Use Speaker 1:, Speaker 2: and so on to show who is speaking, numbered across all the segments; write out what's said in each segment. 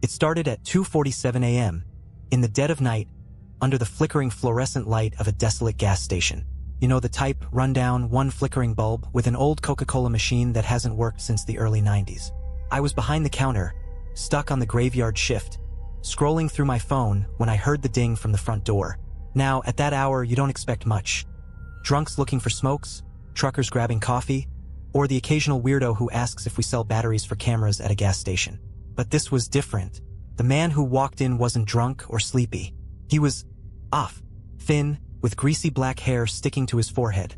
Speaker 1: It started at 2:47 a.m., in the dead of night, under the flickering fluorescent light of a desolate gas station. You know, the type, rundown, one flickering bulb with an old Coca-Cola machine that hasn't worked since the early 90s. I was behind the counter, stuck on the graveyard shift, scrolling through my phone when I heard the ding from the front door. Now, at that hour, you don't expect much. Drunks looking for smokes, truckers grabbing coffee, or the occasional weirdo who asks if we sell batteries for cameras at a gas station. But this was different. The man who walked in wasn't drunk or sleepy. He was off, thin, with greasy black hair sticking to his forehead.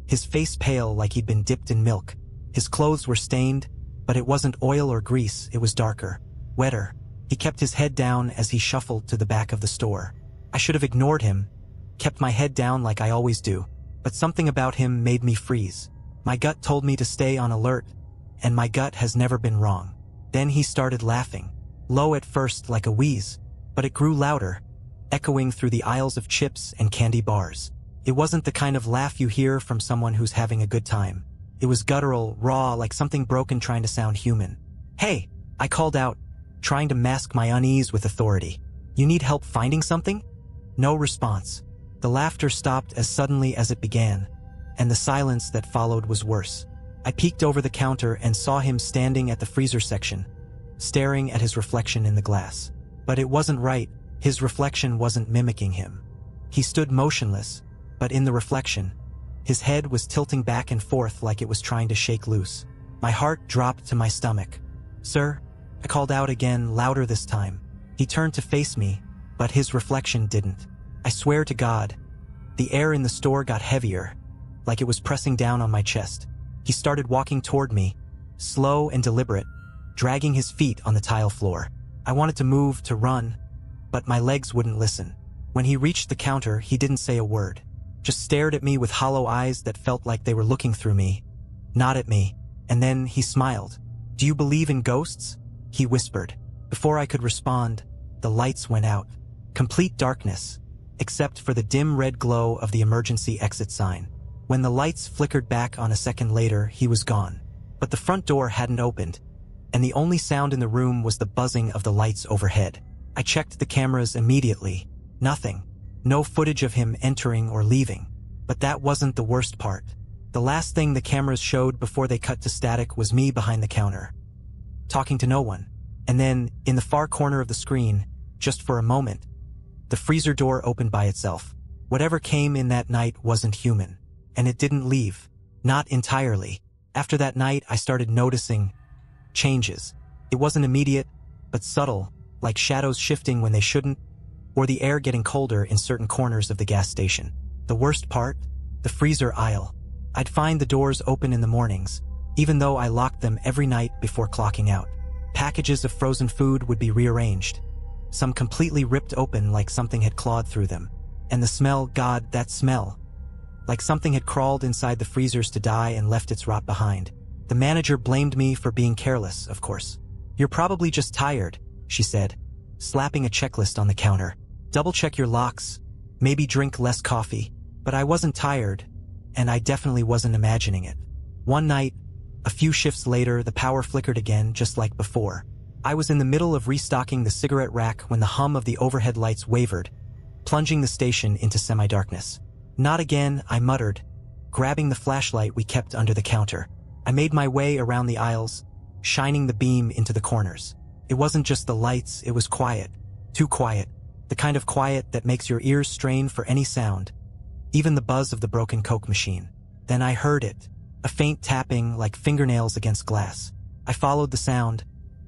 Speaker 1: His face pale like he'd been dipped in milk. His clothes were stained, but it wasn't oil or grease, it was darker, wetter. He kept his head down as he shuffled to the back of the store. I should have ignored him, kept my head down like I always do, but something about him made me freeze. My gut told me to stay on alert, and my gut has never been wrong. Then he started laughing, low at first like a wheeze, but it grew louder, echoing through the aisles of chips and candy bars. It wasn't the kind of laugh you hear from someone who's having a good time. It was guttural, raw, like something broken trying to sound human. "Hey," I called out, trying to mask my unease with authority. "You need help finding something?" No response. The laughter stopped as suddenly as it began, and the silence that followed was worse. I peeked over the counter and saw him standing at the freezer section, staring at his reflection in the glass. But it wasn't right. His reflection wasn't mimicking him. He stood motionless, but in the reflection, his head was tilting back and forth like it was trying to shake loose. My heart dropped to my stomach. "Sir?" I called out again, louder this time. He turned to face me, but his reflection didn't. I swear to God, the air in the store got heavier, like it was pressing down on my chest. He started walking toward me, slow and deliberate, dragging his feet on the tile floor. I wanted to move, to run, but my legs wouldn't listen. When he reached the counter, he didn't say a word, just stared at me with hollow eyes that felt like they were looking through me, not at me, and then he smiled. "Do you believe in ghosts?" he whispered. Before I could respond, the lights went out. Complete darkness, except for the dim red glow of the emergency exit sign. When the lights flickered back on a second later, he was gone. But the front door hadn't opened, and the only sound in the room was the buzzing of the lights overhead. I checked the cameras immediately. Nothing. No footage of him entering or leaving. But that wasn't the worst part. The last thing the cameras showed before they cut to static was me behind the counter, talking to no one. And then, in the far corner of the screen, just for a moment, the freezer door opened by itself. Whatever came in that night wasn't human. And it didn't leave. Not entirely. After that night, I started noticing changes. It wasn't immediate, but subtle, like shadows shifting when they shouldn't, or the air getting colder in certain corners of the gas station. The worst part? The freezer aisle. I'd find the doors open in the mornings, even though I locked them every night before clocking out. Packages of frozen food would be rearranged, some completely ripped open like something had clawed through them. And the smell, God, that smell. Like something had crawled inside the freezers to die and left its rot behind. The manager blamed me for being careless, of course. "You're probably just tired," she said, slapping a checklist on the counter. "Double-check your locks, maybe drink less coffee." But I wasn't tired, and I definitely wasn't imagining it. One night, a few shifts later, the power flickered again, just like before. I was in the middle of restocking the cigarette rack when the hum of the overhead lights wavered, plunging the station into semi-darkness. "Not again," I muttered, grabbing the flashlight we kept under the counter. I made my way around the aisles, shining the beam into the corners. It wasn't just the lights, it was quiet. Too quiet. The kind of quiet that makes your ears strain for any sound, even the buzz of the broken Coke machine. Then I heard it, a faint tapping like fingernails against glass. I followed the sound,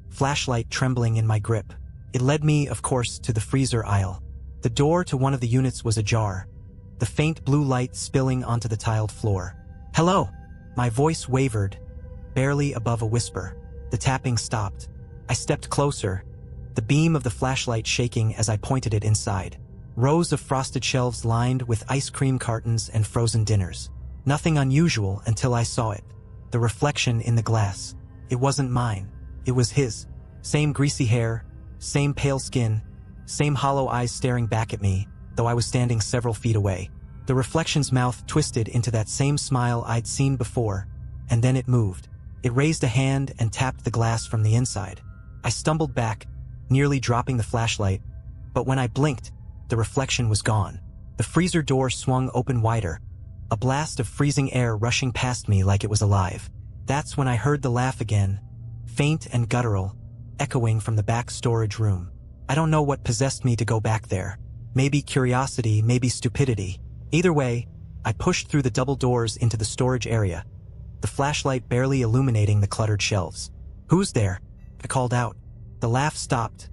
Speaker 1: flashlight trembling in my grip. It led me, of course, to the freezer aisle. The door to one of the units was ajar, the faint blue light spilling onto the tiled floor. "Hello!" My voice wavered, barely above a whisper. The tapping stopped. I stepped closer, the beam of the flashlight shaking as I pointed it inside. Rows of frosted shelves lined with ice cream cartons and frozen dinners. Nothing unusual until I saw it. The reflection in the glass. It wasn't mine. It was his. Same greasy hair, same pale skin, same hollow eyes staring back at me, though I was standing several feet away. The reflection's mouth twisted into that same smile I'd seen before, and then it moved. It raised a hand and tapped the glass from the inside. I stumbled back, nearly dropping the flashlight, but when I blinked, the reflection was gone. The freezer door swung open wider, a blast of freezing air rushing past me like it was alive. That's when I heard the laugh again, faint and guttural, echoing from the back storage room. I don't know what possessed me to go back there. Maybe curiosity, maybe stupidity. Either way, I pushed through the double doors into the storage area, the flashlight barely illuminating the cluttered shelves. "Who's there?" I called out. The laugh stopped,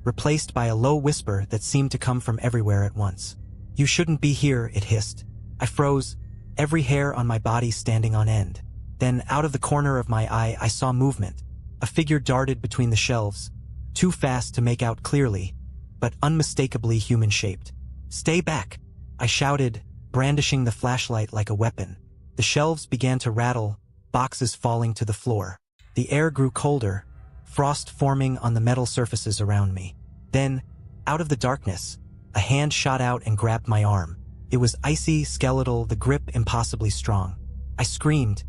Speaker 1: replaced by a low whisper that seemed to come from everywhere at once. "You shouldn't be here," it hissed. I froze, every hair on my body standing on end. Then, out of the corner of my eye, I saw movement. A figure darted between the shelves, too fast to make out clearly, but unmistakably human-shaped. "Stay back!" I shouted, brandishing the flashlight like a weapon. The shelves began to rattle, boxes falling to the floor. The air grew colder, frost forming on the metal surfaces around me. Then, out of the darkness, a hand shot out and grabbed my arm. It was icy, skeletal, the grip impossibly strong. I screamed,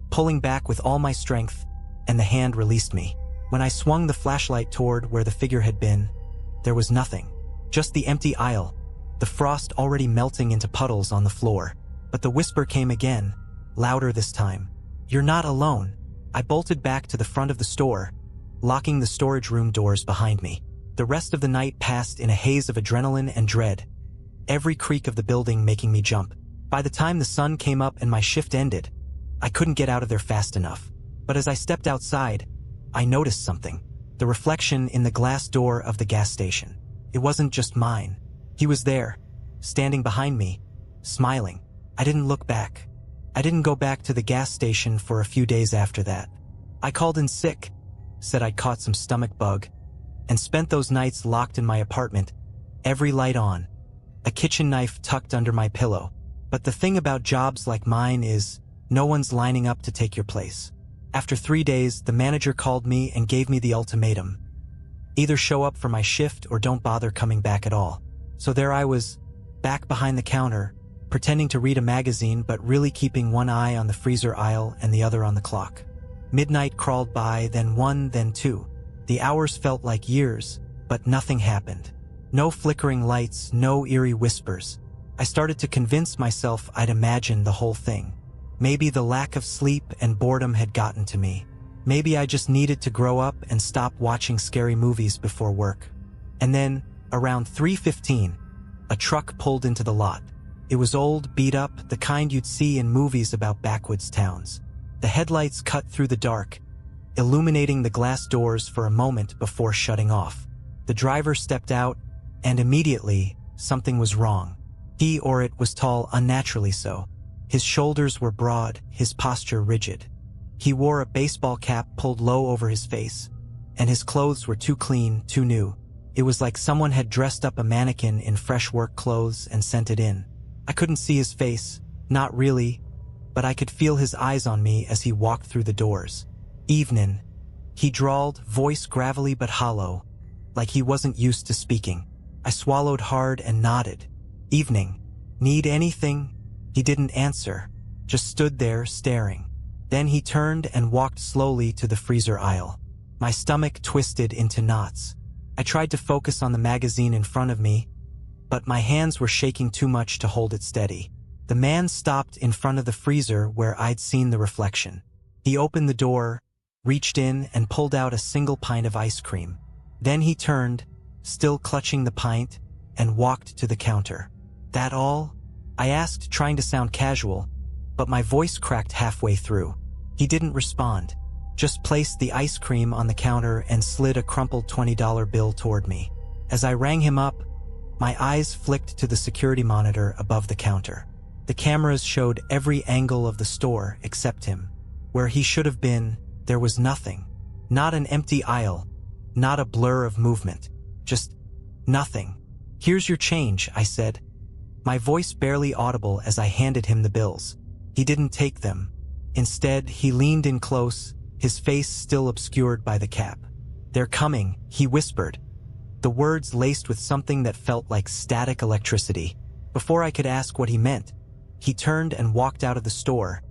Speaker 1: pulling back with all my strength, and the hand released me. When I swung the flashlight toward where the figure had been, there was nothing. Just the empty aisle, the frost already melting into puddles on the floor. But the whisper came again, louder this time. "You're not alone." I bolted back to the front of the store, locking the storage room doors behind me. The rest of the night passed in a haze of adrenaline and dread, every creak of the building making me jump. By the time the sun came up and my shift ended, I couldn't get out of there fast enough. But as I stepped outside, I noticed something. The reflection in the glass door of the gas station. It wasn't just mine. He was there, standing behind me, smiling. I didn't look back. I didn't go back to the gas station for a few days after that. I called in sick, said I'd caught some stomach bug, and spent those nights locked in my apartment, every light on, a kitchen knife tucked under my pillow. But the thing about jobs like mine is, no one's lining up to take your place. After 3 days, the manager called me and gave me the ultimatum. Either show up for my shift or don't bother coming back at all. So there I was, back behind the counter, pretending to read a magazine but really keeping one eye on the freezer aisle and the other on the clock. Midnight crawled by, then 1, then 2. The hours felt like years, but nothing happened. No flickering lights, no eerie whispers. I started to convince myself I'd imagined the whole thing. Maybe the lack of sleep and boredom had gotten to me. Maybe I just needed to grow up and stop watching scary movies before work. And then, around 3:15, a truck pulled into the lot. It was old, beat up, the kind you'd see in movies about backwoods towns. The headlights cut through the dark, illuminating the glass doors for a moment before shutting off. The driver stepped out, and immediately, something was wrong. He or it was tall, unnaturally so. His shoulders were broad, his posture rigid. He wore a baseball cap pulled low over his face, and his clothes were too clean, too new. It was like someone had dressed up a mannequin in fresh work clothes and sent it in. I couldn't see his face, not really, but I could feel his eyes on me as he walked through the doors. "Evenin'," he drawled, voice gravelly but hollow, like he wasn't used to speaking. I swallowed hard and nodded. "Evening. Need anything?" He didn't answer, just stood there staring. Then he turned and walked slowly to the freezer aisle. My stomach twisted into knots. I tried to focus on the magazine in front of me, but my hands were shaking too much to hold it steady. The man stopped in front of the freezer where I'd seen the reflection. He opened the door, reached in, and pulled out a single pint of ice cream. Then he turned, still clutching the pint, and walked to the counter. "That all?" I asked, trying to sound casual, but my voice cracked halfway through. He didn't respond, just placed the ice cream on the counter and slid a crumpled $20 bill toward me. As I rang him up, my eyes flicked to the security monitor above the counter. The cameras showed every angle of the store except him. Where he should have been, there was nothing. Not an empty aisle, not a blur of movement, just nothing. "Here's your change," I said, my voice barely audible as I handed him the bills. He didn't take them. Instead, he leaned in close, his face still obscured by the cap. "They're coming," he whispered, the words laced with something that felt like static electricity. Before I could ask what he meant, he turned and walked out of the store,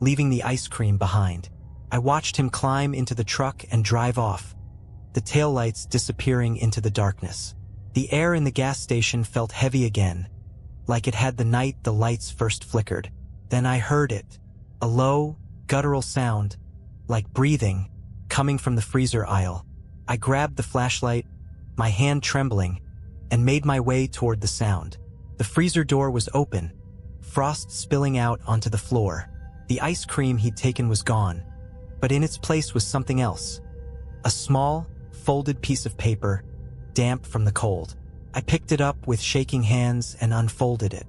Speaker 1: leaving the ice cream behind. I watched him climb into the truck and drive off, the taillights disappearing into the darkness. The air in the gas station felt heavy again, like it had the night the lights first flickered. Then I heard it, a low, guttural sound, like breathing, coming from the freezer aisle. I grabbed the flashlight, my hand trembling, and made my way toward the sound. The freezer door was open, frost spilling out onto the floor. The ice cream he'd taken was gone, but in its place was something else. A small, folded piece of paper, damp from the cold. I picked it up with shaking hands and unfolded it.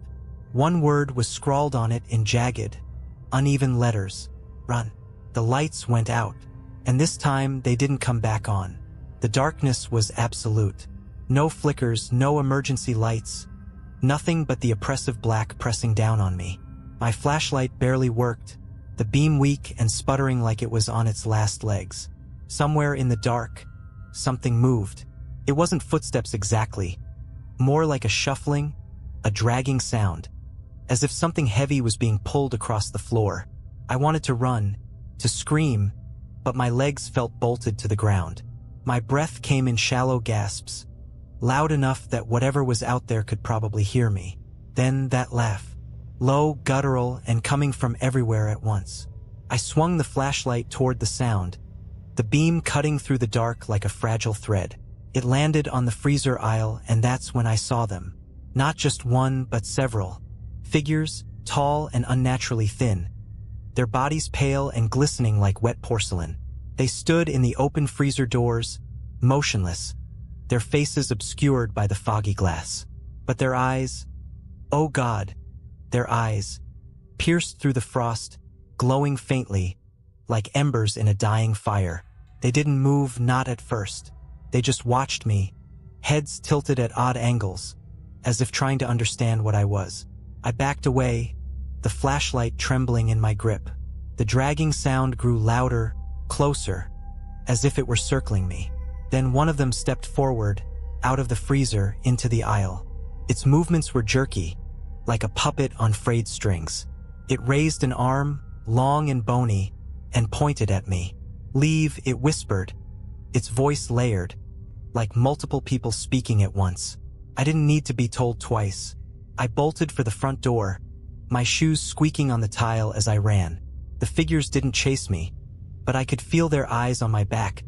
Speaker 1: One word was scrawled on it in jagged, uneven letters. Run. The lights went out, and this time they didn't come back on. The darkness was absolute. No flickers, no emergency lights, nothing but the oppressive black pressing down on me. My flashlight barely worked, the beam weak and sputtering like it was on its last legs. Somewhere in the dark, something moved. It wasn't footsteps exactly, more like a shuffling, a dragging sound, as if something heavy was being pulled across the floor. I wanted to run, to scream, but my legs felt bolted to the ground. My breath came in shallow gasps, loud enough that whatever was out there could probably hear me. Then that laugh, low, guttural, and coming from everywhere at once. I swung the flashlight toward the sound, the beam cutting through the dark like a fragile thread. It landed on the freezer aisle, and that's when I saw them. Not just one, but several. Figures, tall and unnaturally thin, their bodies pale and glistening like wet porcelain. They stood in the open freezer doors, motionless, their faces obscured by the foggy glass. But their eyes, oh God, their eyes, pierced through the frost, glowing faintly, like embers in a dying fire. They didn't move, not at first. They just watched me, heads tilted at odd angles, as if trying to understand what I was. I backed away, the flashlight trembling in my grip. The dragging sound grew louder, closer, as if it were circling me. Then one of them stepped forward, out of the freezer, into the aisle. Its movements were jerky, like a puppet on frayed strings. It raised an arm, long and bony, and pointed at me. Leave, it whispered, its voice layered, like multiple people speaking at once. I didn't need to be told twice. I bolted for the front door, my shoes squeaking on the tile as I ran. The figures didn't chase me, but I could feel their eyes on my back,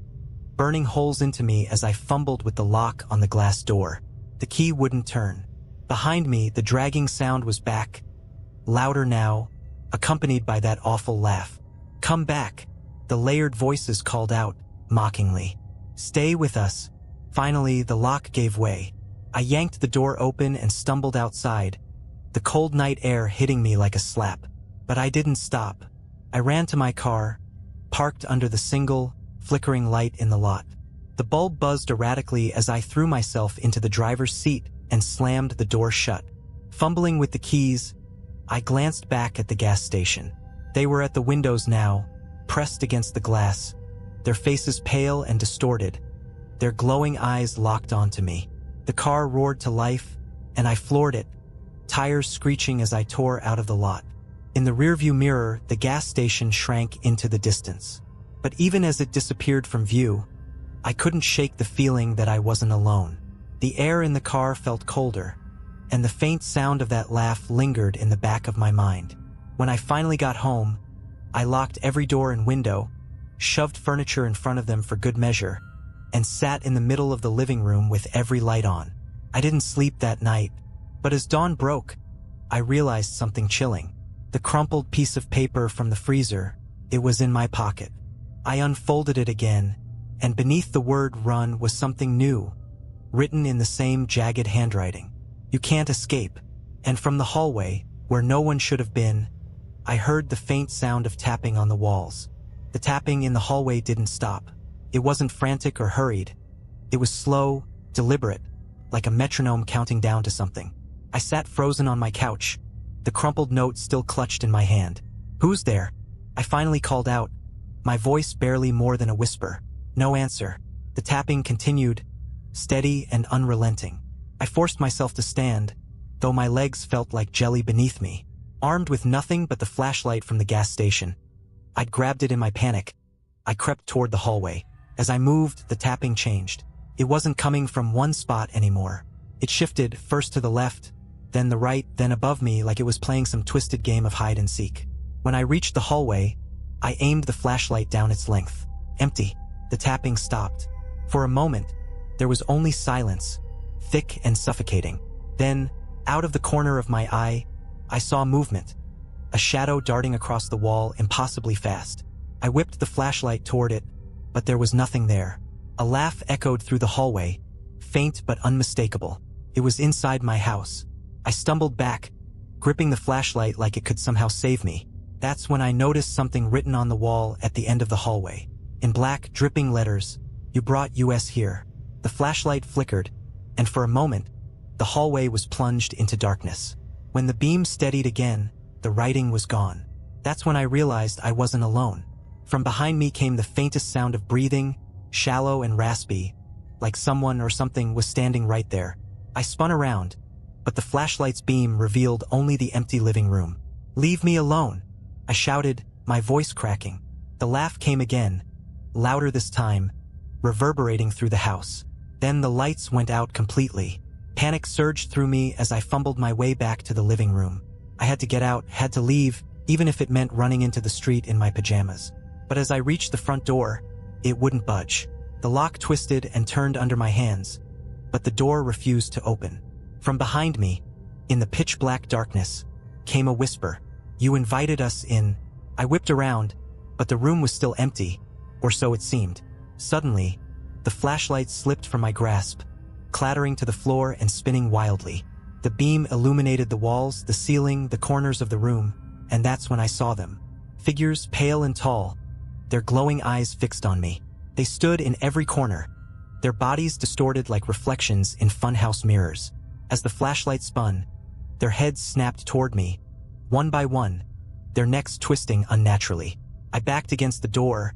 Speaker 1: burning holes into me as I fumbled with the lock on the glass door. The key wouldn't turn. Behind me, the dragging sound was back, louder now, accompanied by that awful laugh. Come back, the layered voices called out, mockingly. Stay with us. Finally, the lock gave way. I yanked the door open and stumbled outside, the cold night air hitting me like a slap. But I didn't stop. I ran to my car, parked under the single, flickering light in the lot. The bulb buzzed erratically as I threw myself into the driver's seat and slammed the door shut. Fumbling with the keys, I glanced back at the gas station. They were at the windows now, pressed against the glass, their faces pale and distorted, their glowing eyes locked onto me. The car roared to life, and I floored it, tires screeching as I tore out of the lot. In the rearview mirror, the gas station shrank into the distance. But even as it disappeared from view, I couldn't shake the feeling that I wasn't alone. The air in the car felt colder, and the faint sound of that laugh lingered in the back of my mind. When I finally got home, I locked every door and window, shoved furniture in front of them for good measure, and sat in the middle of the living room with every light on. I didn't sleep that night, but as dawn broke, I realized something chilling. The crumpled piece of paper from the freezer, it was in my pocket. I unfolded it again, and beneath the word run was something new, written in the same jagged handwriting. You can't escape. And from the hallway, where no one should have been, I heard the faint sound of tapping on the walls. The tapping in the hallway didn't stop. It wasn't frantic or hurried. It was slow, deliberate, like a metronome counting down to something. I sat frozen on my couch, the crumpled note still clutched in my hand. Who's there? I finally called out, my voice barely more than a whisper. No answer. The tapping continued, steady and unrelenting. I forced myself to stand, though my legs felt like jelly beneath me. Armed with nothing but the flashlight from the gas station, I'd grabbed it in my panic. I crept toward the hallway. As I moved, the tapping changed. It wasn't coming from one spot anymore. It shifted first to the left, then the right, then above me, like it was playing some twisted game of hide and seek. When I reached the hallway, I aimed the flashlight down its length. Empty. The tapping stopped. For a moment, there was only silence, thick and suffocating. Then, out of the corner of my eye, I saw movement. A shadow darting across the wall impossibly fast. I whipped the flashlight toward it, but there was nothing there. A laugh echoed through the hallway, faint but unmistakable. It was inside my house. I stumbled back, gripping the flashlight like it could somehow save me. That's when I noticed something written on the wall at the end of the hallway. In black, dripping letters, "You brought US here." The flashlight flickered, and for a moment, the hallway was plunged into darkness. When the beam steadied again, the writing was gone. That's when I realized I wasn't alone. From behind me came the faintest sound of breathing, shallow and raspy, like someone or something was standing right there. I spun around, but the flashlight's beam revealed only the empty living room. "Leave me alone," I shouted, my voice cracking. The laugh came again, louder this time, reverberating through the house. Then the lights went out completely. Panic surged through me as I fumbled my way back to the living room. I had to get out, had to leave, even if it meant running into the street in my pajamas. But as I reached the front door, it wouldn't budge. The lock twisted and turned under my hands, but the door refused to open. From behind me, in the pitch-black darkness, came a whisper. "You invited us in." I whipped around, but the room was still empty, or so it seemed. Suddenly, the flashlight slipped from my grasp, clattering to the floor and spinning wildly. The beam illuminated the walls, the ceiling, the corners of the room, and that's when I saw them. Figures pale and tall, their glowing eyes fixed on me. They stood in every corner, their bodies distorted like reflections in funhouse mirrors. As the flashlight spun, their heads snapped toward me, one by one, their necks twisting unnaturally. I backed against the door,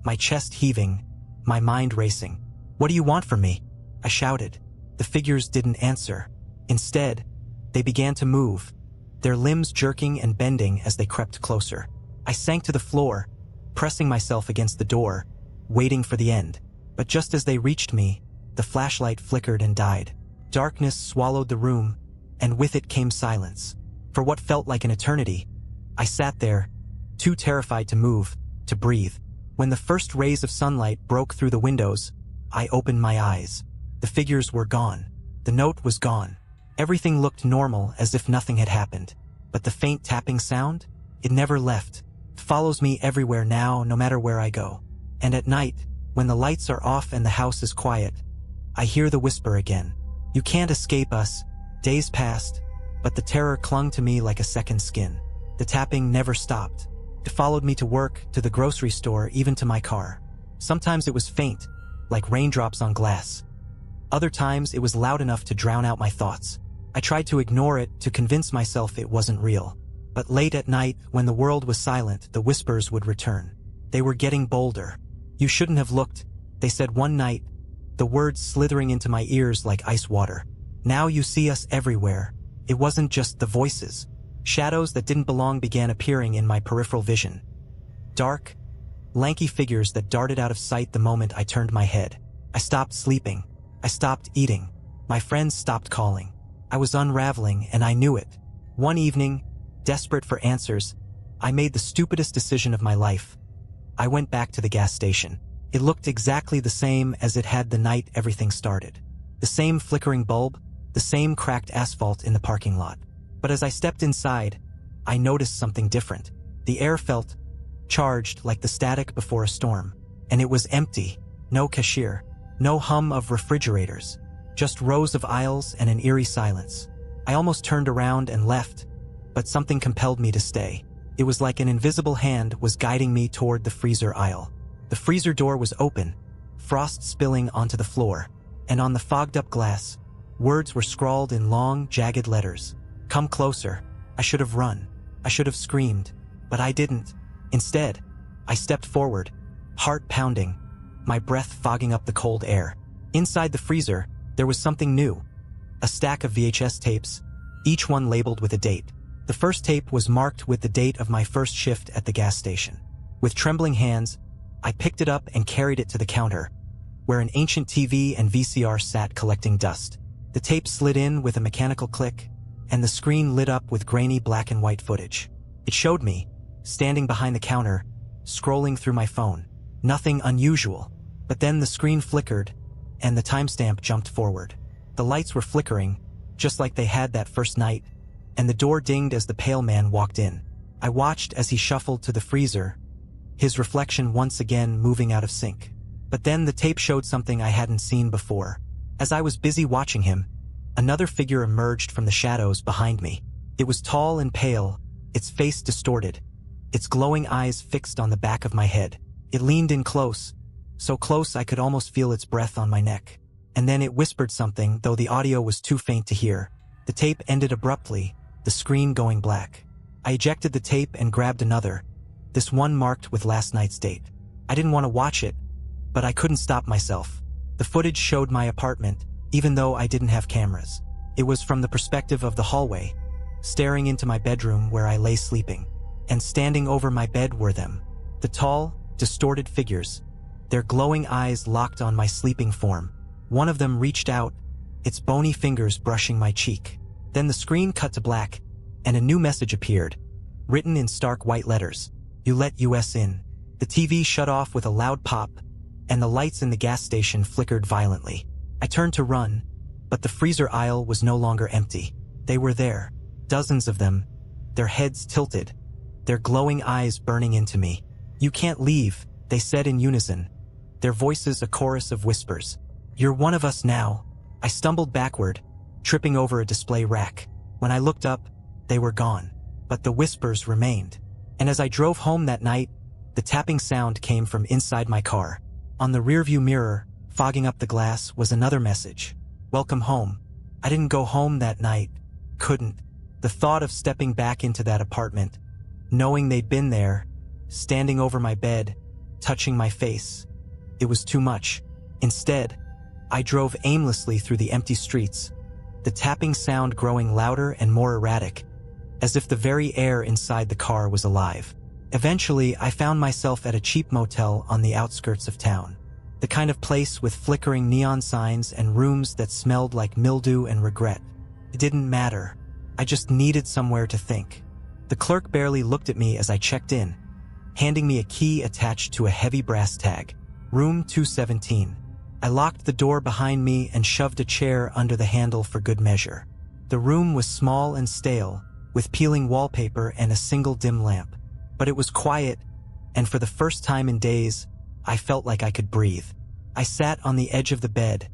Speaker 1: my chest heaving, my mind racing. "What do you want from me?" I shouted. The figures didn't answer. Instead, they began to move, their limbs jerking and bending as they crept closer. I sank to the floor, pressing myself against the door, waiting for the end. But just as they reached me, the flashlight flickered and died. Darkness swallowed the room, and with it came silence. For what felt like an eternity, I sat there, too terrified to move, to breathe. When the first rays of sunlight broke through the windows, I opened my eyes. The figures were gone. The note was gone. Everything looked normal, as if nothing had happened. But the faint tapping sound? It never left. It follows me everywhere now, no matter where I go. And at night, when the lights are off and the house is quiet, I hear the whisper again. "You can't escape us." Days passed, but the terror clung to me like a second skin. The tapping never stopped. It followed me to work, to the grocery store, even to my car. Sometimes it was faint, like raindrops on glass. Other times it was loud enough to drown out my thoughts. I tried to ignore it, to convince myself it wasn't real. But late at night, when the world was silent, the whispers would return. They were getting bolder. "You shouldn't have looked," they said one night, the words slithering into my ears like ice water. "Now you see us everywhere." It wasn't just the voices. Shadows that didn't belong began appearing in my peripheral vision. Dark, lanky figures that darted out of sight the moment I turned my head. I stopped sleeping. I stopped eating. My friends stopped calling. I was unraveling, and I knew it. One evening, desperate for answers, I made the stupidest decision of my life. I went back to the gas station. It looked exactly the same as it had the night everything started. The same flickering bulb, the same cracked asphalt in the parking lot. But as I stepped inside, I noticed something different. The air felt charged like the static before a storm. And it was empty. No cashier. No hum of refrigerators. Just rows of aisles and an eerie silence. I almost turned around and left, but something compelled me to stay. It was like an invisible hand was guiding me toward the freezer aisle. The freezer door was open, frost spilling onto the floor, and on the fogged-up glass, words were scrawled in long, jagged letters. "Come closer." I should have run. I should have screamed, but I didn't. Instead, I stepped forward, heart pounding, my breath fogging up the cold air. Inside the freezer, there was something new. A stack of VHS tapes, each one labeled with a date. The first tape was marked with the date of my first shift at the gas station. With trembling hands, I picked it up and carried it to the counter, where an ancient TV and VCR sat collecting dust. The tape slid in with a mechanical click, and the screen lit up with grainy black and white footage. It showed me, standing behind the counter, scrolling through my phone. Nothing unusual. But then the screen flickered, and the timestamp jumped forward. The lights were flickering, just like they had that first night, and the door dinged as the pale man walked in. I watched as he shuffled to the freezer, his reflection once again moving out of sync. But then the tape showed something I hadn't seen before. As I was busy watching him, another figure emerged from the shadows behind me. It was tall and pale, its face distorted, its glowing eyes fixed on the back of my head. It leaned in close, so close I could almost feel its breath on my neck. And then it whispered something, though the audio was too faint to hear. The tape ended abruptly, the screen going black. I ejected the tape and grabbed another, this one marked with last night's date. I didn't want to watch it, but I couldn't stop myself. The footage showed my apartment, even though I didn't have cameras. It was from the perspective of the hallway, staring into my bedroom where I lay sleeping. And standing over my bed were them, the tall, distorted figures, their glowing eyes locked on my sleeping form. One of them reached out, its bony fingers brushing my cheek. Then the screen cut to black, and a new message appeared, written in stark white letters. You let us in. The TV shut off with a loud pop, and the lights in the gas station flickered violently. I turned to run, but the freezer aisle was no longer empty. They were there, dozens of them, their heads tilted, their glowing eyes burning into me. You can't leave, they said in unison, their voices a chorus of whispers. You're one of us now. I stumbled backward, tripping over a display rack. When I looked up, they were gone, but the whispers remained. And as I drove home that night, the tapping sound came from inside my car. On the rearview mirror, fogging up the glass, was another message. Welcome home. I didn't go home that night. Couldn't. The thought of stepping back into that apartment, knowing they'd been there, standing over my bed, touching my face, it was too much. Instead, I drove aimlessly through the empty streets, the tapping sound growing louder and more erratic, as if the very air inside the car was alive. Eventually, I found myself at a cheap motel on the outskirts of town. The kind of place with flickering neon signs and rooms that smelled like mildew and regret. It didn't matter. I just needed somewhere to think. The clerk barely looked at me as I checked in, handing me a key attached to a heavy brass tag. Room 217. I locked the door behind me and shoved a chair under the handle for good measure. The room was small and stale, with peeling wallpaper and a single dim lamp. But it was quiet, and for the first time in days, I felt like I could breathe. I sat on the edge of the bed,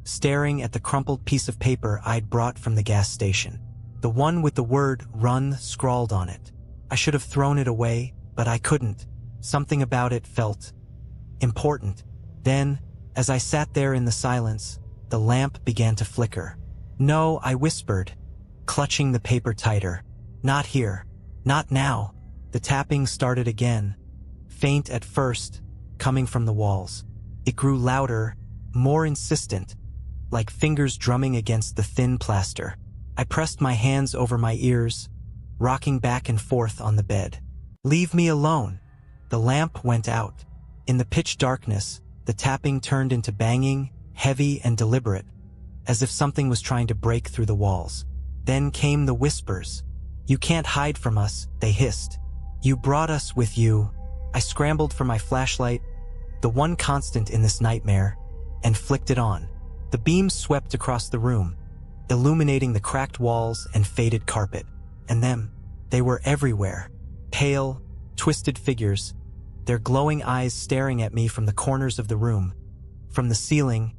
Speaker 1: staring at the crumpled piece of paper I'd brought from the gas station. The one with the word "run" scrawled on it. I should have thrown it away, but I couldn't. Something about it felt important. Then, as I sat there in the silence, the lamp began to flicker. No, I whispered, clutching the paper tighter. Not here. Not now. The tapping started again, faint at first, coming from the walls. It grew louder, more insistent, like fingers drumming against the thin plaster. I pressed my hands over my ears, rocking back and forth on the bed. Leave me alone. The lamp went out. In the pitch darkness, the tapping turned into banging, heavy and deliberate, as if something was trying to break through the walls. Then came the whispers. You can't hide from us, they hissed. You brought us with you. I scrambled for my flashlight, the one constant in this nightmare, and flicked it on. The beam swept across the room, illuminating the cracked walls and faded carpet. And them, they were everywhere. Pale, twisted figures, their glowing eyes staring at me from the corners of the room, from the ceiling,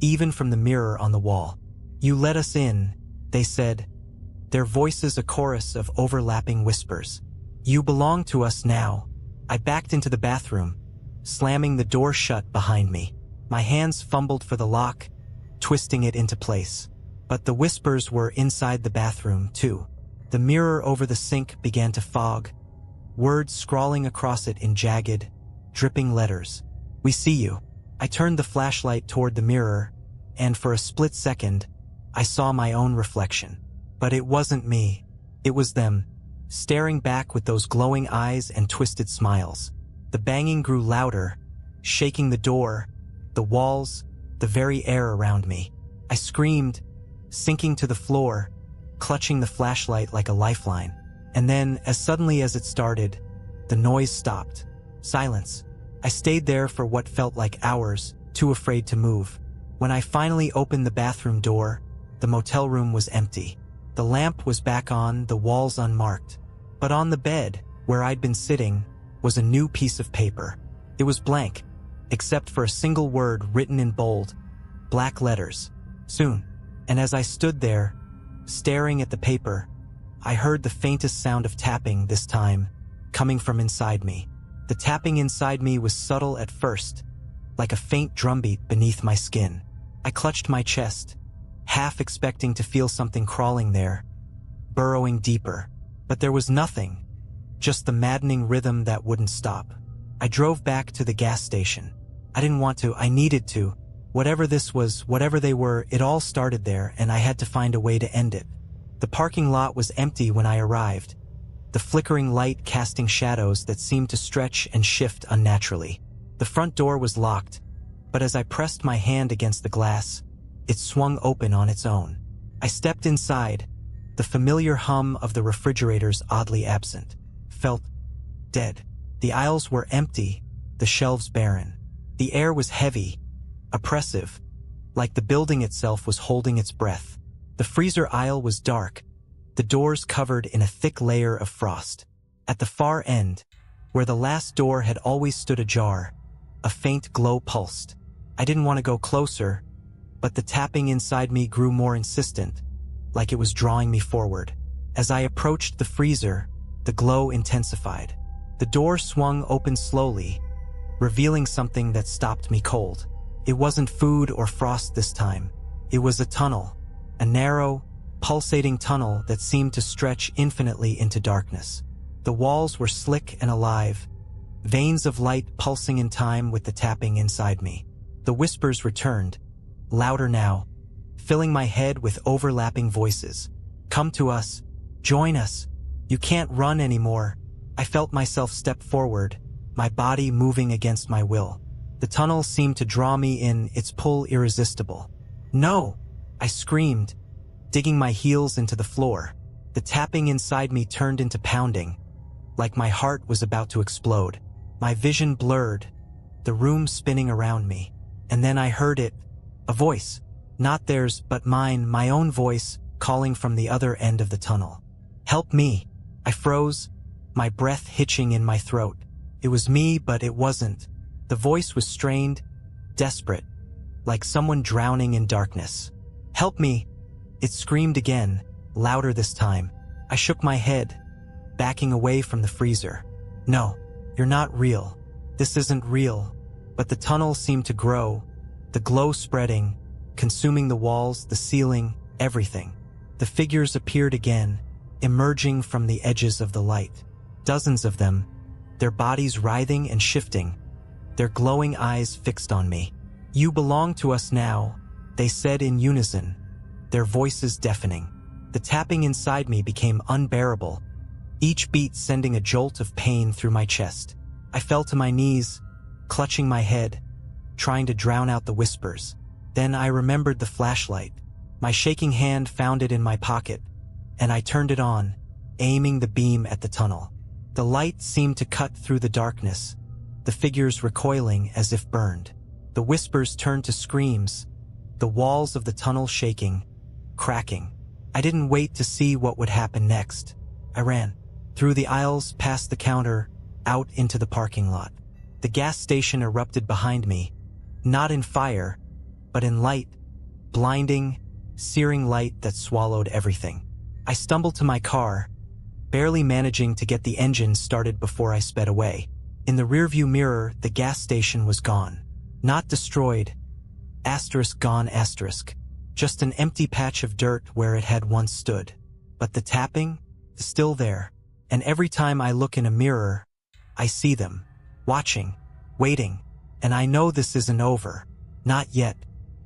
Speaker 1: even from the mirror on the wall. You let us in, they said, their voices a chorus of overlapping whispers. You belong to us now. I backed into the bathroom, slamming the door shut behind me. My hands fumbled for the lock, twisting it into place. But the whispers were inside the bathroom, too. The mirror over the sink began to fog, words scrawling across it in jagged, dripping letters. We see you. I turned the flashlight toward the mirror, and for a split second, I saw my own reflection. But it wasn't me. It was them, staring back with those glowing eyes and twisted smiles. The banging grew louder, shaking the door, the walls, the very air around me. I screamed, sinking to the floor, clutching the flashlight like a lifeline. And then, as suddenly as it started, the noise stopped. Silence. I stayed there for what felt like hours, too afraid to move. When I finally opened the bathroom door, the motel room was empty. The lamp was back on, the walls unmarked. But on the bed, where I'd been sitting, was a new piece of paper. It was blank, except for a single word written in bold, black letters. Soon. And as I stood there, staring at the paper, I heard the faintest sound of tapping this time, coming from inside me. The tapping inside me was subtle at first, like a faint drumbeat beneath my skin. I clutched my chest, half expecting to feel something crawling there, burrowing deeper. But there was nothing, just the maddening rhythm that wouldn't stop. I drove back to the gas station. I didn't want to, I needed to. Whatever this was, whatever they were, it all started there, and I had to find a way to end it. The parking lot was empty when I arrived, the flickering light casting shadows that seemed to stretch and shift unnaturally. The front door was locked, but as I pressed my hand against the glass, it swung open on its own. I stepped inside, the familiar hum of the refrigerators oddly absent. Felt dead. The aisles were empty, the shelves barren. The air was heavy, oppressive, like the building itself was holding its breath. The freezer aisle was dark, the doors covered in a thick layer of frost. At the far end, where the last door had always stood ajar, a faint glow pulsed. I didn't want to go closer, but the tapping inside me grew more insistent, like it was drawing me forward. As I approached the freezer, the glow intensified. The door swung open slowly, revealing something that stopped me cold. It wasn't food or frost this time. It was a tunnel, a narrow, pulsating tunnel that seemed to stretch infinitely into darkness. The walls were slick and alive, veins of light pulsing in time with the tapping inside me. The whispers returned, louder now, filling my head with overlapping voices. Come to us. Join us. You can't run anymore. I felt myself step forward, my body moving against my will. The tunnel seemed to draw me in, its pull irresistible. No! I screamed, digging my heels into the floor. The tapping inside me turned into pounding, like my heart was about to explode. My vision blurred, the room spinning around me. And then I heard it, a voice. Not theirs, but mine, my own voice, calling from the other end of the tunnel. Help me. I froze, my breath hitching in my throat. It was me, but it wasn't. The voice was strained, desperate, like someone drowning in darkness. Help me. It screamed again, louder this time. I shook my head, backing away from the freezer. No, you're not real. This isn't real. But the tunnel seemed to grow, the glow spreading, consuming the walls, the ceiling, everything. The figures appeared again, emerging from the edges of the light. Dozens of them, their bodies writhing and shifting, their glowing eyes fixed on me. You belong to us now, they said in unison, their voices deafening. The tapping inside me became unbearable, each beat sending a jolt of pain through my chest. I fell to my knees, clutching my head, trying to drown out the whispers. Then I remembered the flashlight. My shaking hand found it in my pocket, and I turned it on, aiming the beam at the tunnel. The light seemed to cut through the darkness, the figures recoiling as if burned. The whispers turned to screams, the walls of the tunnel shaking, cracking. I didn't wait to see what would happen next. I ran, through the aisles, past the counter, out into the parking lot. The gas station erupted behind me, not in fire, but in light, blinding, searing light that swallowed everything. I stumbled to my car, barely managing to get the engine started before I sped away. In the rearview mirror, the gas station was gone. Not destroyed, asterisk gone asterisk, just an empty patch of dirt where it had once stood. But the tapping, still there, and every time I look in a mirror, I see them, watching, waiting, and I know this isn't over. Not yet.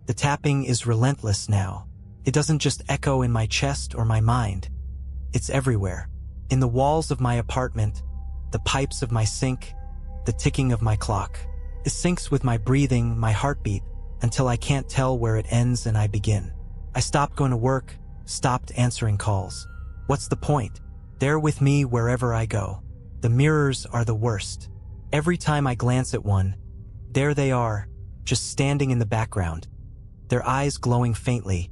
Speaker 1: The tapping is relentless now. It doesn't just echo in my chest or my mind. It's everywhere. In the walls of my apartment, the pipes of my sink, the ticking of my clock. It syncs with my breathing, my heartbeat, until I can't tell where it ends and I begin. I stopped going to work, stopped answering calls. What's the point? They're with me wherever I go. The mirrors are the worst. Every time I glance at one, there they are, just standing in the background, their eyes glowing faintly,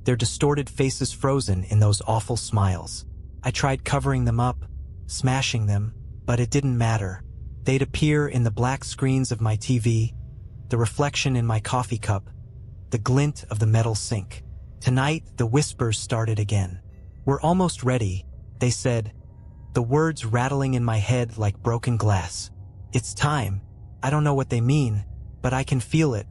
Speaker 1: their distorted faces frozen in those awful smiles. I tried covering them up, smashing them, but it didn't matter. They'd appear in the black screens of my TV, the reflection in my coffee cup, the glint of the metal sink. Tonight, the whispers started again. "We're almost ready," they said, the words rattling in my head like broken glass. "It's time." I don't know what they mean, but I can feel it.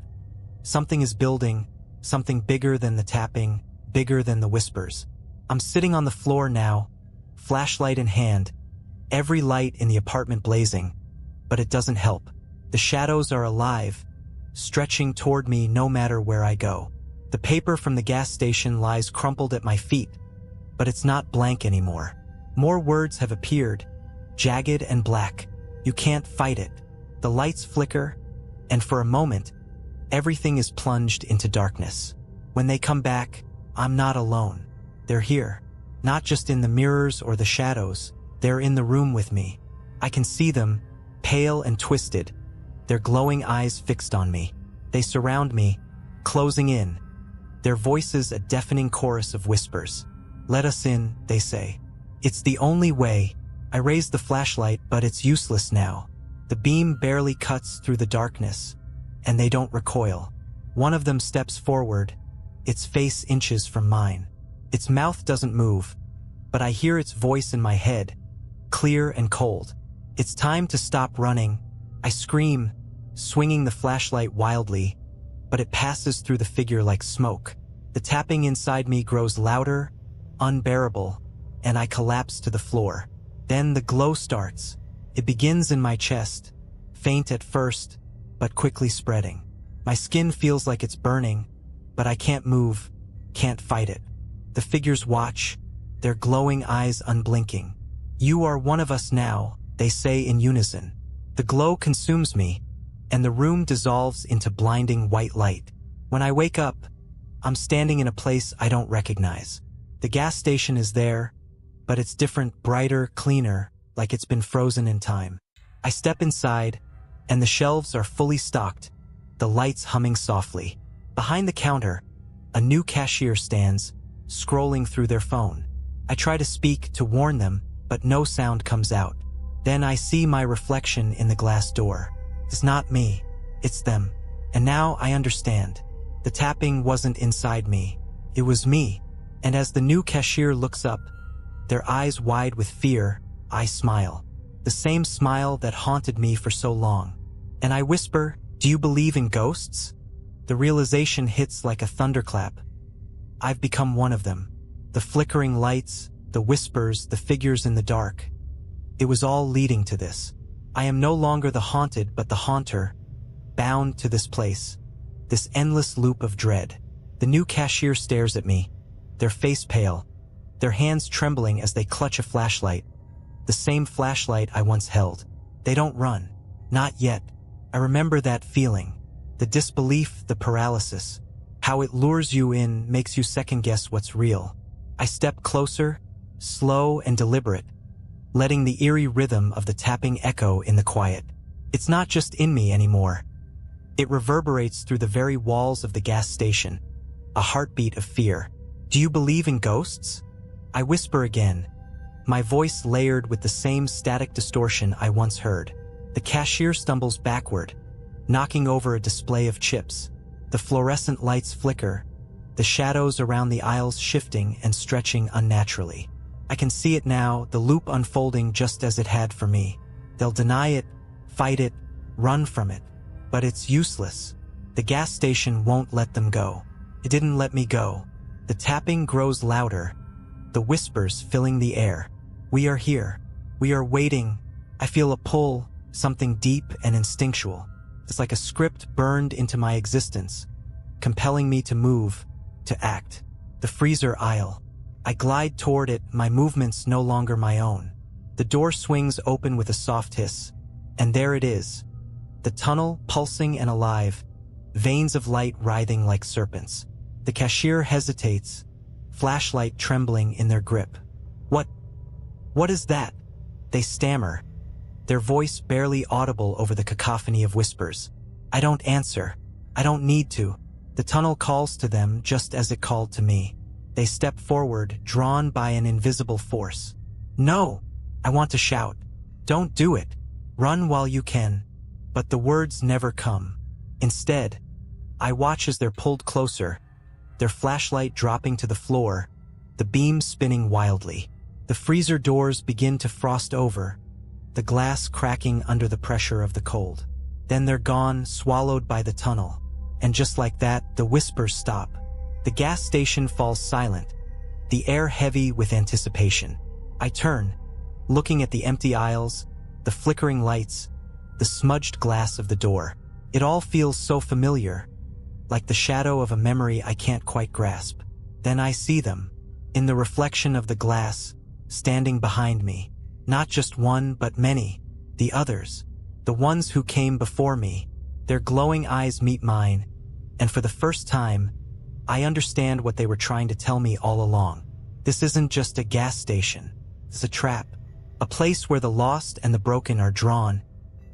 Speaker 1: Something is building, something bigger than the tapping, bigger than the whispers. I'm sitting on the floor now, flashlight in hand, every light in the apartment blazing, but it doesn't help. The shadows are alive, stretching toward me no matter where I go. The paper from the gas station lies crumpled at my feet, but it's not blank anymore. More words have appeared, jagged and black. You can't fight it. The lights flicker, and for a moment, everything is plunged into darkness. When they come back, I'm not alone. They're here. Not just in the mirrors or the shadows, they're in the room with me. I can see them, pale and twisted, their glowing eyes fixed on me. They surround me, closing in, their voices a deafening chorus of whispers. "Let us in," they say. It's the only way. I raise the flashlight, but it's useless now. The beam barely cuts through the darkness, and they don't recoil. One of them steps forward, its face inches from mine. Its mouth doesn't move, but I hear its voice in my head, clear and cold. It's time to stop running. I scream, swinging the flashlight wildly, but it passes through the figure like smoke. The tapping inside me grows louder, unbearable, and I collapse to the floor. Then the glow starts. It begins in my chest, faint at first, but quickly spreading. My skin feels like it's burning, but I can't move, can't fight it. The figures watch, their glowing eyes unblinking. "You are one of us now," they say in unison. The glow consumes me, and the room dissolves into blinding white light. When I wake up, I'm standing in a place I don't recognize. The gas station is there, but it's different, brighter, cleaner, like it's been frozen in time. I step inside, and the shelves are fully stocked, the lights humming softly. Behind the counter, a new cashier stands, scrolling through their phone. I try to speak to warn them, but no sound comes out. Then I see my reflection in the glass door. It's not me, it's them. And now I understand. The tapping wasn't inside me, it was me. And as the new cashier looks up, their eyes wide with fear, I smile. The same smile that haunted me for so long. And I whisper, "Do you believe in ghosts?" The realization hits like a thunderclap. I've become one of them. The flickering lights, the whispers, the figures in the dark. It was all leading to this. I am no longer the haunted but the haunter, bound to this place, this endless loop of dread. The new cashier stares at me, their face pale, their hands trembling as they clutch a flashlight. The same flashlight I once held. They don't run. Not yet. I remember that feeling. The disbelief, the paralysis. How it lures you in, makes you second-guess what's real. I step closer, slow and deliberate, letting the eerie rhythm of the tapping echo in the quiet. It's not just in me anymore. It reverberates through the very walls of the gas station, a heartbeat of fear. "Do you believe in ghosts?" I whisper again, my voice layered with the same static distortion I once heard. The cashier stumbles backward, knocking over a display of chips. The fluorescent lights flicker, the shadows around the aisles shifting and stretching unnaturally. I can see it now, the loop unfolding just as it had for me. They'll deny it, fight it, run from it. But it's useless. The gas station won't let them go. It didn't let me go. The tapping grows louder, the whispers filling the air. We are here. We are waiting. I feel a pull, something deep and instinctual. It's like a script burned into my existence, compelling me to move, to act. The freezer aisle. I glide toward it, my movements no longer my own. The door swings open with a soft hiss, and there it is. The tunnel pulsing and alive, veins of light writhing like serpents. The cashier hesitates, flashlight trembling in their grip. What is that? They stammer, their voice barely audible over the cacophony of whispers. I don't answer. I don't need to. The tunnel calls to them just as it called to me. They step forward, drawn by an invisible force. No! I want to shout. Don't do it. Run while you can. But the words never come. Instead, I watch as they're pulled closer, their flashlight dropping to the floor, the beam spinning wildly. The freezer doors begin to frost over, the glass cracking under the pressure of the cold. Then they're gone, swallowed by the tunnel. And just like that, the whispers stop. The gas station falls silent, the air heavy with anticipation. I turn, looking at the empty aisles, the flickering lights, the smudged glass of the door. It all feels so familiar, like the shadow of a memory I can't quite grasp. Then I see them, in the reflection of the glass, standing behind me. Not just one, but many. The others. The ones who came before me. Their glowing eyes meet mine, and for the first time, I understand what they were trying to tell me all along. This isn't just a gas station. It's a trap. A place where the lost and the broken are drawn,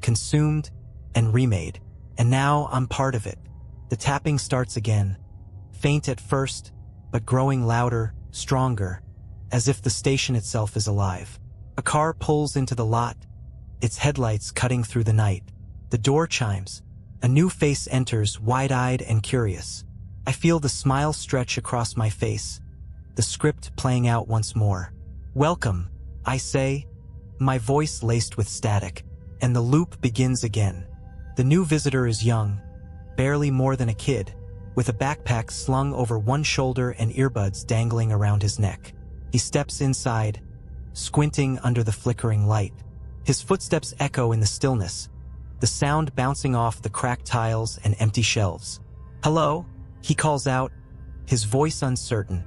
Speaker 1: consumed, and remade. And now I'm part of it. The tapping starts again. Faint at first, but growing louder, stronger, as if the station itself is alive. A car pulls into the lot, its headlights cutting through the night. The door chimes. A new face enters, wide-eyed and curious. I feel the smile stretch across my face, the script playing out once more. Welcome, I say, my voice laced with static, and the loop begins again. The new visitor is young, barely more than a kid, with a backpack slung over one shoulder and earbuds dangling around his neck. He steps inside, squinting under the flickering light. His footsteps echo in the stillness, the sound bouncing off the cracked tiles and empty shelves. Hello, he calls out, his voice uncertain,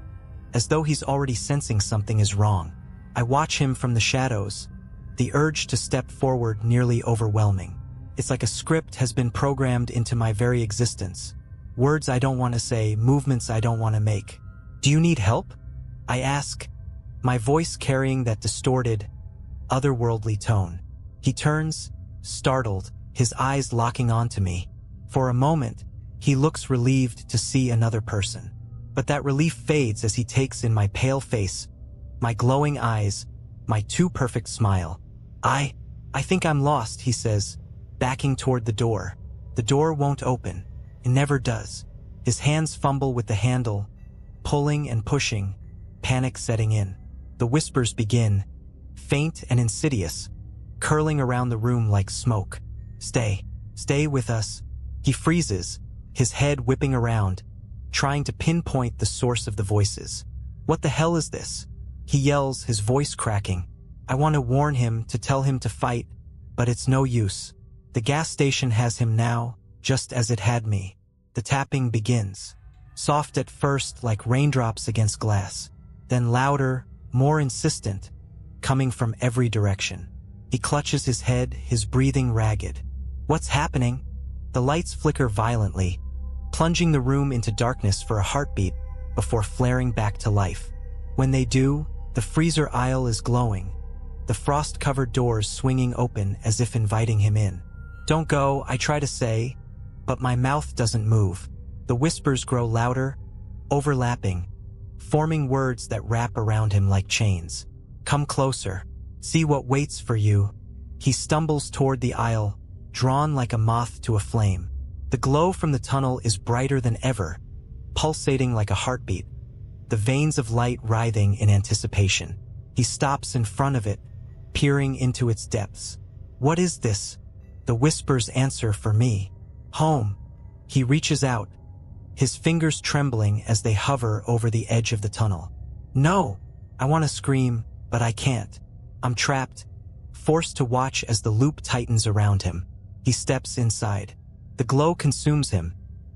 Speaker 1: as though he's already sensing something is wrong. I watch him from the shadows, the urge to step forward nearly overwhelming. It's like a script has been programmed into my very existence. Words I don't want to say, movements I don't want to make. Do you need help? I ask, my voice carrying that distorted, otherworldly tone. He turns, startled, his eyes locking onto me. For a moment, he looks relieved to see another person. But that relief fades as he takes in my pale face, my glowing eyes, my too perfect smile. I think I'm lost, he says, backing toward the door. The door won't open. It never does. His hands fumble with the handle, pulling and pushing, panic setting in. The whispers begin, faint and insidious, curling around the room like smoke. Stay with us. He freezes, his head whipping around, trying to pinpoint the source of the voices. What the hell is this? He yells, his voice cracking. I want to warn him, to tell him to fight, but it's no use. The gas station has him now, just as it had me. The tapping begins. Soft at first, like raindrops against glass. Then louder, more insistent, coming from every direction. He clutches his head, his breathing ragged. What's happening? The lights flicker violently, plunging the room into darkness for a heartbeat before flaring back to life. When they do, the freezer aisle is glowing, the frost-covered doors swinging open as if inviting him in. Don't go, I try to say, but my mouth doesn't move. The whispers grow louder, overlapping, forming words that wrap around him like chains. Come closer. See what waits for you. He stumbles toward the aisle, drawn like a moth to a flame. The glow from the tunnel is brighter than ever, pulsating like a heartbeat, the veins of light writhing in anticipation. He stops in front of it, peering into its depths. What is this? The whispers answer for me. Home. He reaches out, his fingers trembling as they hover over the edge of the tunnel. No! I want to scream, but I can't. I'm trapped, forced to watch as the loop tightens around him. He steps inside. The glow consumes him,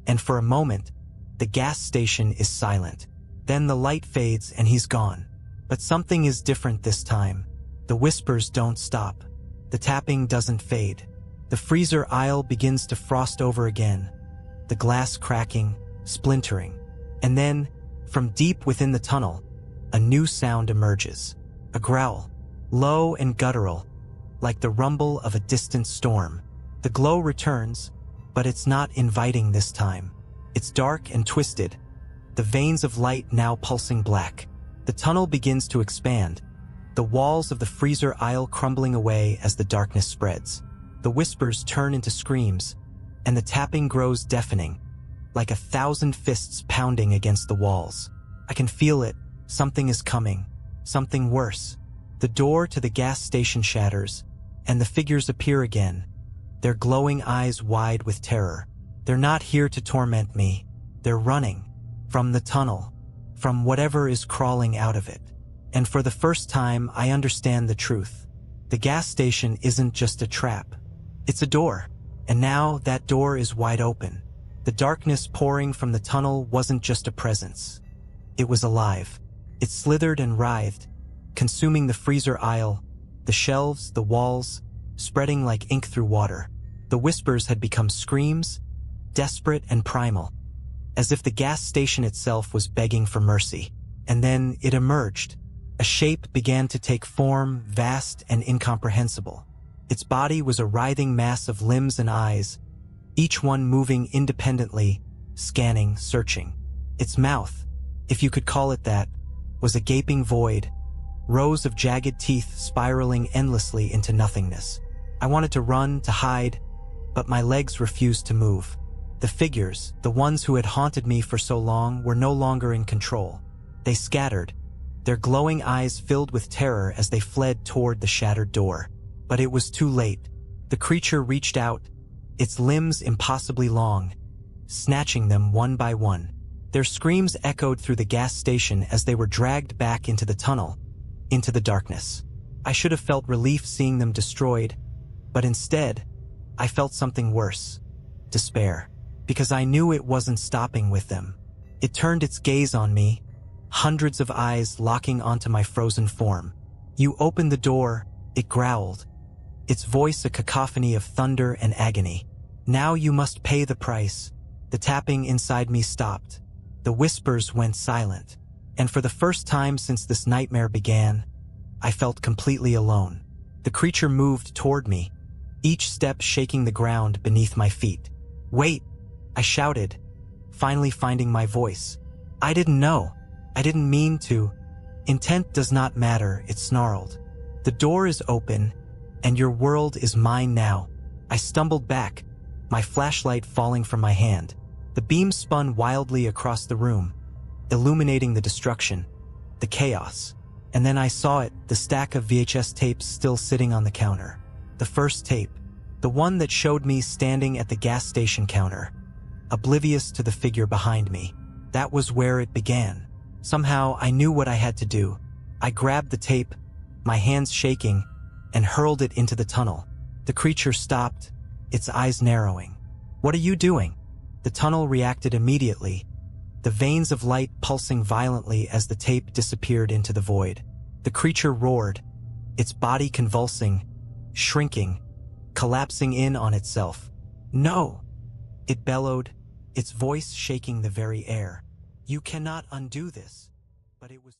Speaker 1: and for a moment, the gas station is silent. Then the light fades and he's gone. But something is different this time. The whispers don't stop. The tapping doesn't fade. The freezer aisle begins to frost over again, the glass cracking, splintering. And then, from deep within the tunnel, a new sound emerges. A growl, low and guttural, like the rumble of a distant storm. The glow returns, but it's not inviting this time. It's dark and twisted, the veins of light now pulsing black. The tunnel begins to expand, the walls of the freezer aisle crumbling away as the darkness spreads. The whispers turn into screams, and the tapping grows deafening, like 1,000 fists pounding against the walls. I can feel it. Something is coming. Something worse. The door to the gas station shatters, and the figures appear again, their glowing eyes wide with terror. They're not here to torment me. They're running. From the tunnel. From whatever is crawling out of it. And for the first time, I understand the truth. The gas station isn't just a trap. It's a door. And now that door is wide open. The darkness pouring from the tunnel wasn't just a presence. It was alive. It slithered and writhed, consuming the freezer aisle, the shelves, the walls, spreading like ink through water. The whispers had become screams, desperate and primal, as if the gas station itself was begging for mercy. And then it emerged. A shape began to take form, vast and incomprehensible. Its body was a writhing mass of limbs and eyes, each one moving independently, scanning, searching. Its mouth, if you could call it that, was a gaping void, rows of jagged teeth spiraling endlessly into nothingness. I wanted to run, to hide, but my legs refused to move. The figures, the ones who had haunted me for so long, were no longer in control. They scattered, their glowing eyes filled with terror as they fled toward the shattered door. But it was too late. The creature reached out, its limbs impossibly long, snatching them one by one. Their screams echoed through the gas station as they were dragged back into the tunnel, into the darkness. I should have felt relief seeing them destroyed, but instead, I felt something worse. Despair. Because I knew it wasn't stopping with them. It turned its gaze on me, hundreds of eyes locking onto my frozen form. "You opened the door," it growled, its voice a cacophony of thunder and agony. "Now you must pay the price." The tapping inside me stopped. The whispers went silent. And for the first time since this nightmare began, I felt completely alone. The creature moved toward me, each step shaking the ground beneath my feet. "Wait!" I shouted, finally finding my voice. "I didn't know. I didn't mean to. Intent does not matter," it snarled. "The door is open, and your world is mine now." I stumbled back, my flashlight falling from my hand. The beam spun wildly across the room, illuminating the destruction, the chaos. And then I saw it, the stack of VHS tapes still sitting on the counter. The first tape, the one that showed me standing at the gas station counter, oblivious to the figure behind me. That was where it began. Somehow I knew what I had to do. I grabbed the tape, my hands shaking, and hurled it into the tunnel. The creature stopped, its eyes narrowing. "What are you doing?" The tunnel reacted immediately, the veins of light pulsing violently as the tape disappeared into the void. The creature roared, its body convulsing, shrinking, collapsing in on itself. "No!" it bellowed, its voice shaking the very air. "You cannot undo this." But it was